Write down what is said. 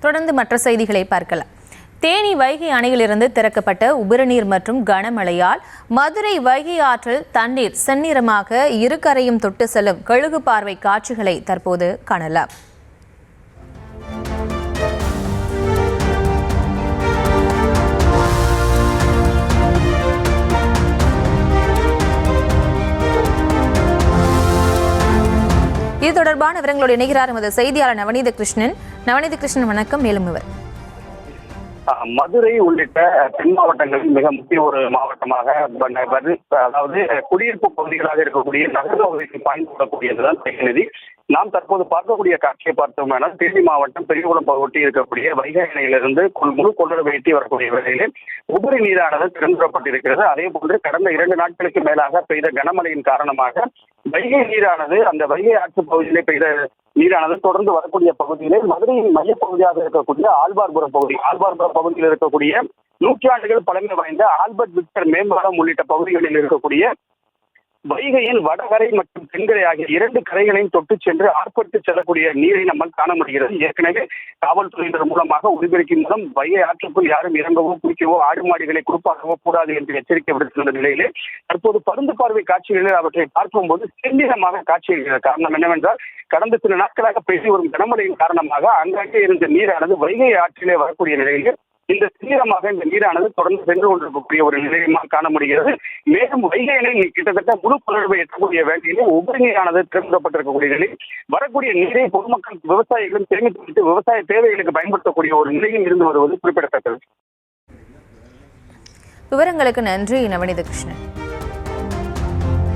தொடர்ந்து மற்ற செய்திகளை பார்க்கலாம். தேனி வைகை அணையிலிருந்து திறக்கப்பட்ட உபரிநீர் மற்றும் கனமழையால் மதுரை வைகை ஆற்றில் தண்ணீர் செந்நிறமாக இரு கரையும் தொட்டு செல்லும் கழுகு பார்வை காட்சிகளை தற்போது காணலாம். இது தொடர்பான விவரங்களோடு இணைகிறார் எமது செய்தியாளர் நவநீத கிருஷ்ணன். வணக்கம். மேலும் இவர் மதுரை உள்ளிட்ட தென் மாவட்டங்களில் மிக முக்கிய ஒரு மாவட்டமாக, அதாவது குடியிருப்பு பகுதிகளாக இருக்கக்கூடிய நகர பகுதிக்கு பாய்ந்து விடக்கூடியதுதான் தேனி. நாம் தற்போது பார்க்கக்கூடிய காட்சியை பார்த்தோம்னா, தேனி மாவட்டம் பெரியகுளம் ஒட்டி இருக்கக்கூடிய வைகை அணையிலிருந்து முழு கொள்ளளவு எட்டி வரக்கூடிய வேளையிலே உபரி நீரானது திறந்துவிடப்பட்டிருக்கிறது. அதே போன்று கடந்த 2 நாட்களுக்கு மேலாக பெய்த கனமழையின் காரணமாக வைகை நீரானது, அந்த வைகை ஆற்று பகுதியிலே பெய்த நீரானது தொடர்ந்து வரக்கூடிய பகுதியிலே மதுரையின் மையப்பகுதியாக இருக்கக்கூடிய ஆழ்வார்புரம் பகுதியில் இருக்கக்கூடிய நூற்றாண்டுகள் பழமை வாய்ந்த ஆல்பர்ட் விக்டர் மேம்பாலம் உள்ளிட்ட பகுதிகளில் இருக்கக்கூடிய வைகையின் வடகரை மற்றும் தென்கரை ஆகிய 2 கரைகளையும் தொட்டு சென்று ஆர்ப்பட்டு செல்லக்கூடிய நீரை நம்மால் காண முடிகிறது. ஏற்கனவே காவல்துறையினர் மூலமாக ஒலிபெருக்கின் மூலம் வைகை ஆற்றுக்குள் யாரும் இறங்கவோ குளிக்கவோ ஆடு மாடுகளை குறுப்பாகவோ கூடாது என்று எச்சரிக்கை விடுத்துள்ள நிலையிலே தற்போது பருந்து பார்வை காட்சிகளில் அவற்றை பார்க்கும்போது செந்நிறமாக காட்சியளிக்கிறது. காரணம் என்னவென்றால், கடந்த சில நாட்களாக பெய்து வரும் கனமழையின் காரணமாக அங்கங்கே இருந்த நீரானது வைகை ஆற்றிலே வரக்கூடிய நிலையிலே இந்த சீரமாக இந்த நீரானது தொடர்ந்து சென்று கொண்டிருக்கக்கூடிய ஒரு நிலையமாக காண முடிகிறது. மேலும் வைகை அணை கிட்டத்தட்ட முழு கொள்ளளவை எட்டக்கூடிய வேளையிலே உபரி நீரானது திறக்கப்பட்டிருக்கக்கூடிய நிலையில் வரக்கூடிய நீரை பொதுமக்கள் விவசாயிகளும் சேமித்து வைத்து விவசாய தேவைகளுக்கு பயன்படுத்தக்கூடிய ஒரு நிலையில் இருந்து வருவது குறிப்பிடத்தக்கது. விவரங்களுக்கு நன்றி நவநீத கிருஷ்ணன்.